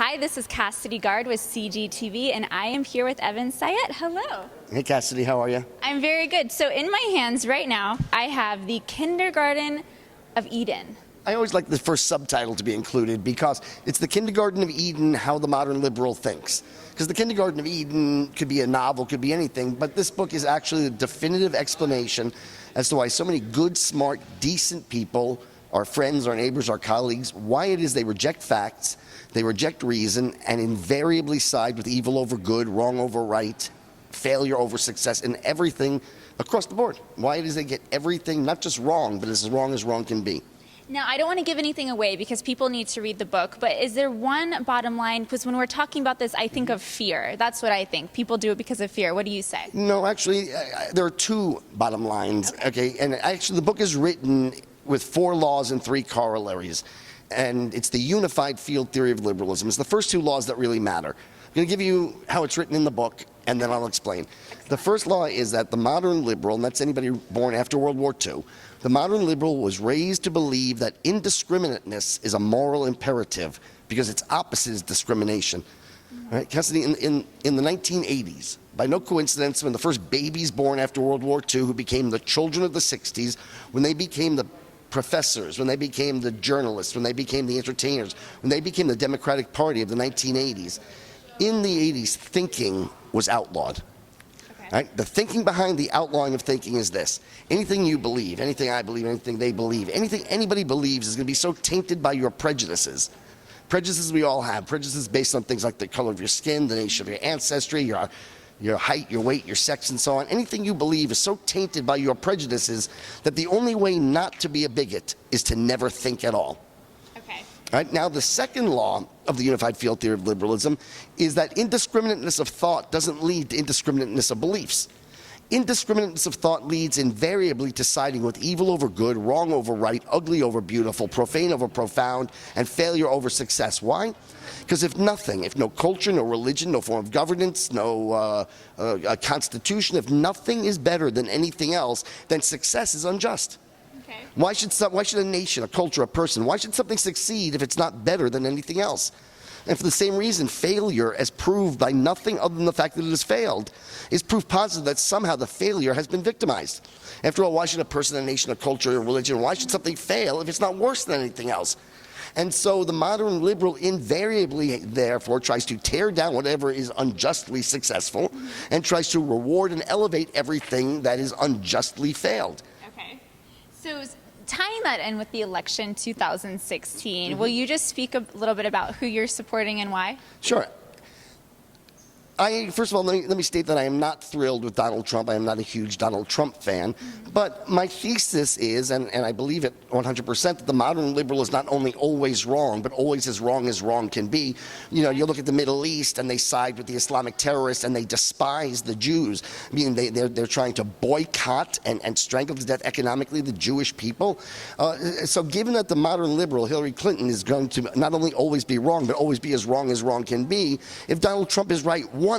Hi, this is Cassidy Gard with CiGi TV, and I am here with Evan Sayet. Hello. Hey Cassidy, how are you? I'm very good. So in my hands right now, I have the Kindergarten of Eden. I always like the first subtitle to be included because it's the Kindergarten of Eden, how the modern liberal thinks. Because the Kindergarten of Eden could be a novel, could be anything, but this book is actually a definitive explanation as to why so many good, smart, decent people, our friends, our neighbors, our colleagues, why it is they reject facts, they reject reason, and invariably side with evil over good, wrong over right, failure over success, and everything across the board. Why it is they get everything not just wrong, but as wrong can be. Now, I don't want to give anything away because people need to read the book, but is there one bottom line? Because when we're talking about this, I think of fear. That's what I think. People do it because of fear. What do you say? No, actually, there are two bottom lines, okay? And actually, the book is written with 4 laws and 3 corollaries. And it's the unified field theory of liberalism. It's the first 2 laws that really matter. I'm going to give you how it's written in the book, and then I'll explain. The first law is that the modern liberal, and that's anybody born after World War II, the modern liberal was raised to believe that indiscriminateness is a moral imperative because its opposite is discrimination. Right? Cassidy, in the 1980s, by no coincidence, when the first babies born after World War II who became the children of the 60s, when they became the professors, when they became the journalists, when they became the entertainers, when they became the Democratic Party of the 1980s, in the 80s, thinking was outlawed. Okay. Right? The thinking behind the outlawing of thinking is this. Anything you believe, anything I believe, anything they believe, anything anybody believes is going to be so tainted by your prejudices. Prejudices we all have. Prejudices based on things like the color of your skin, the nature of your ancestry, your height, your weight, your sex, and so on. Anything you believe is so tainted by your prejudices that the only way not to be a bigot is to never think at all. Okay. All right, now, the second law of the unified field theory of liberalism is that indiscriminateness of thought doesn't lead to indiscriminateness of beliefs. Indiscriminateness of thought leads invariably to siding with evil over good, wrong over right, ugly over beautiful, profane over profound, and failure over success. Why? Because if no culture, no religion, no form of governance, no constitution, if nothing is better than anything else, then success is unjust. Okay. Why should a nation, a culture, a person, why should something succeed if it's not better than anything else? And for the same reason, failure, as proved by nothing other than the fact that it has failed, is proof positive that somehow the failure has been victimized. After all, why should a person, a nation, a culture, a religion, why should something fail if it's not worse than anything else? And so the modern liberal invariably, therefore, tries to tear down whatever is unjustly successful and tries to reward and elevate everything that is unjustly failed. Okay. So tying that in with the election 2016, will you just speak a little bit about who you're supporting and why? Sure. First of all, let me state that I am not thrilled with Donald Trump. I am not a huge Donald Trump fan. But my thesis is, and I believe it 100%, that the modern liberal is not only always wrong, but always as wrong can be. You know, you look at the Middle East and they side with the Islamic terrorists and they despise the Jews. I mean, they're trying to boycott and strangle to death economically the Jewish people. So given that the modern liberal, Hillary Clinton, is going to not only always be wrong, but always be as wrong can be, if Donald Trump is right once,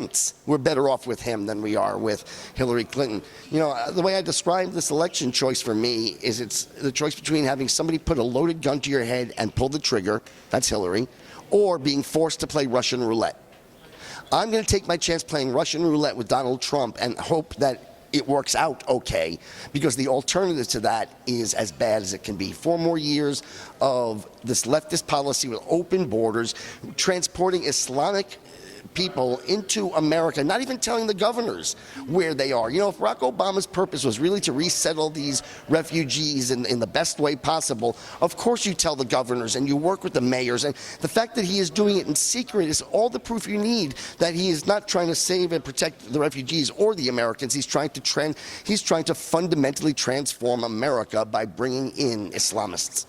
we're better off with him than we are with Hillary Clinton. You know, the way I describe this election choice for me is it's the choice between having somebody put a loaded gun to your head and pull the trigger, that's Hillary, or being forced to play Russian roulette. I'm going to take my chance playing Russian roulette with Donald Trump and hope that it works out okay, because the alternative to that is as bad as it can be. 4 more years of this leftist policy with open borders, transporting Islamic people into America, not even telling the governors where they are. You know, if Barack Obama's purpose was really to resettle these refugees in the best way possible, of course you tell the governors and you work with the mayors. And the fact that he is doing it in secret is all the proof you need that he is not trying to save and protect the refugees or the Americans. He's trying to fundamentally transform America by bringing in Islamists.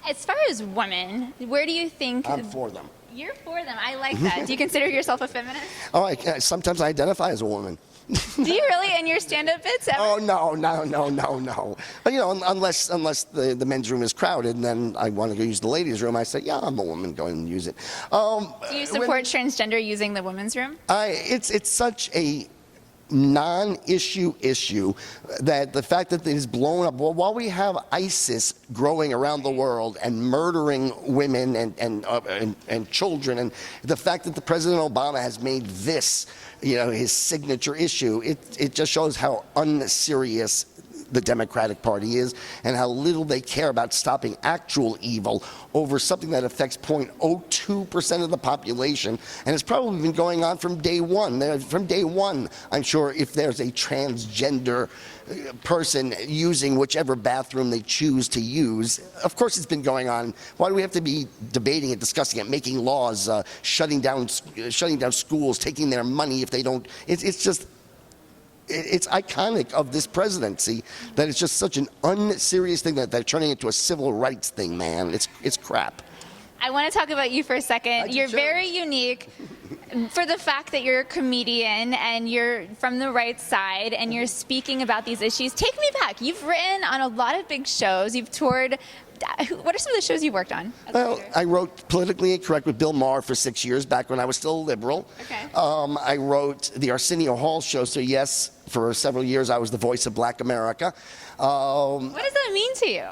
As far as women, where do you think... I'm for them. You're for them. I like that. Do you consider yourself a feminist? Oh, sometimes I identify as a woman. Do you really in your stand-up bits? Ever? Oh, no. But, you know, unless the men's room is crowded and then I want to go use the ladies' room, I say, yeah, I'm a woman, go and use it. Do you support transgender using the women's room? It's such a non-issue issue, that the fact that it is blown up, well, while we have ISIS growing around the world and murdering women and children, and the fact that the President Obama has made this, his signature issue, it just shows how unserious the Democratic Party is and how little they care about stopping actual evil over something that affects 0.02% of the population, and it's probably been going on from day one. From day one, I'm sure if there's a transgender person using whichever bathroom they choose to use, of course it's been going on. Why do we have to be debating it, discussing it, making laws, shutting down schools, taking their money if they don't? It's iconic of this presidency that it's just such an unserious thing that they're turning into a civil rights thing, man. It's crap. I want to talk about you for a second. You're very unique for the fact that you're a comedian and you're from the right side and you're speaking about these issues. Take me back. You've written on a lot of big shows. You've toured. What are some of the shows you worked on? Well, I wrote Politically Incorrect with Bill Maher for 6 years, back when I was still a liberal. Okay. I wrote the Arsenio Hall show, so yes, for several years I was the voice of Black America. What does that mean to you?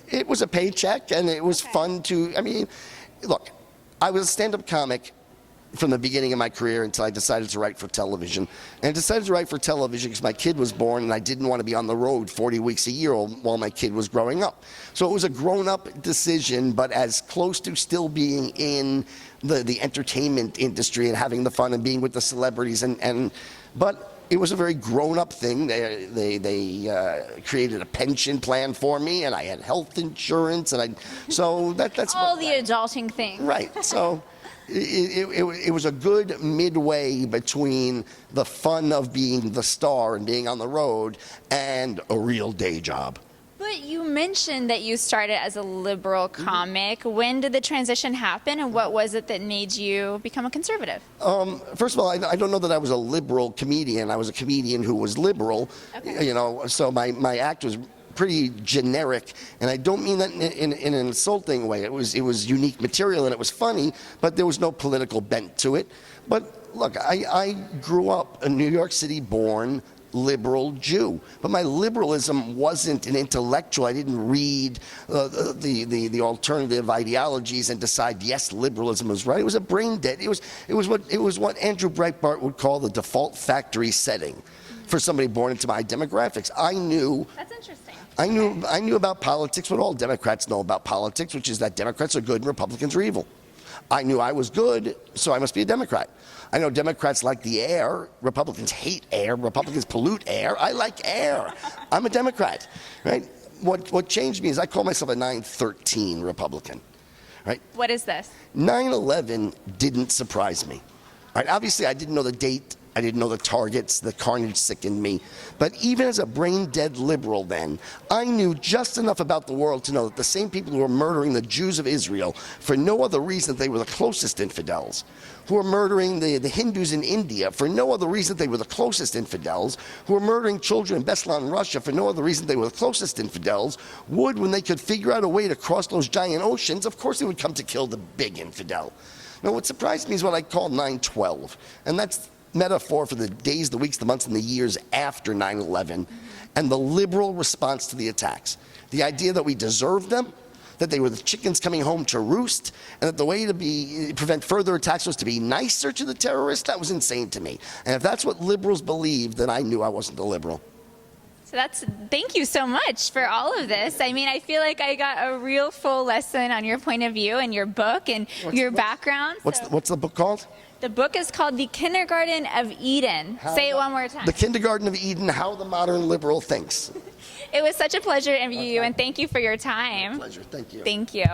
It was a paycheck, and it was fun to, look, I was a stand-up comic from the beginning of my career until I decided to write for television. And I decided to write for television because my kid was born and I didn't want to be on the road 40 weeks a year while my kid was growing up. So it was a grown-up decision, but as close to still being in the entertainment industry and having the fun and being with the celebrities. But it was a very grown-up thing. They created a pension plan for me, and I had health insurance, and that's all the adulting things. Right. So it was a good midway between the fun of being the star and being on the road and a real day job. But you mentioned that you started as a liberal comic. When did the transition happen, and what was it that made you become a conservative? First of all, I don't know that I was a liberal comedian. I was a comedian who was liberal. Okay. So my act was pretty generic, and I don't mean that in an insulting way. It was unique material and it was funny, but there was no political bent to it. But look, I grew up a New York City born liberal Jew, but my liberalism wasn't an intellectual. I didn't read the alternative ideologies and decide yes, liberalism was right. It was a brain dead. It was what Andrew Breitbart would call the default factory setting for somebody born into my demographics. I knew. That's interesting. I knew about politics what all Democrats know about politics, which is that Democrats are good and Republicans are evil. I knew I was good, so I must be a Democrat. I know Democrats like the air. Republicans hate air. Republicans pollute air. I like air. I'm a Democrat, right? What changed me is I call myself a 9/13 Republican, right? What is this? 9/11 didn't surprise me. Right? Obviously, I didn't know the date. I didn't know the targets. The carnage sickened me. But even as a brain-dead liberal then, I knew just enough about the world to know that the same people who were murdering the Jews of Israel for no other reason that they were the closest infidels, who were murdering the Hindus in India for no other reason they were the closest infidels, who were murdering children in Beslan, Russia for no other reason they were the closest infidels, would, when they could figure out a way to cross those giant oceans, of course they would come to kill the big infidel. Now, what surprised me is what I call 9/12, and that's metaphor for the days, the weeks, the months, and the years after 9/11, and the liberal response to the attacks. The idea that we deserved them, that they were the chickens coming home to roost, and that the way to prevent further attacks was to be nicer to the terrorists, that was insane to me. And if that's what liberals believe, then I knew I wasn't a liberal. So thank you so much for all of this. I mean, I feel like I got a real full lesson on your point of view and your book and your background. What's the book called? The book is called The Kindergarten of Eden. Say it one more time. The Kindergarten of Eden, How the Modern Liberal Thinks. It was such a pleasure to interview you, and thank you for your time. My pleasure. Thank you. Thank you.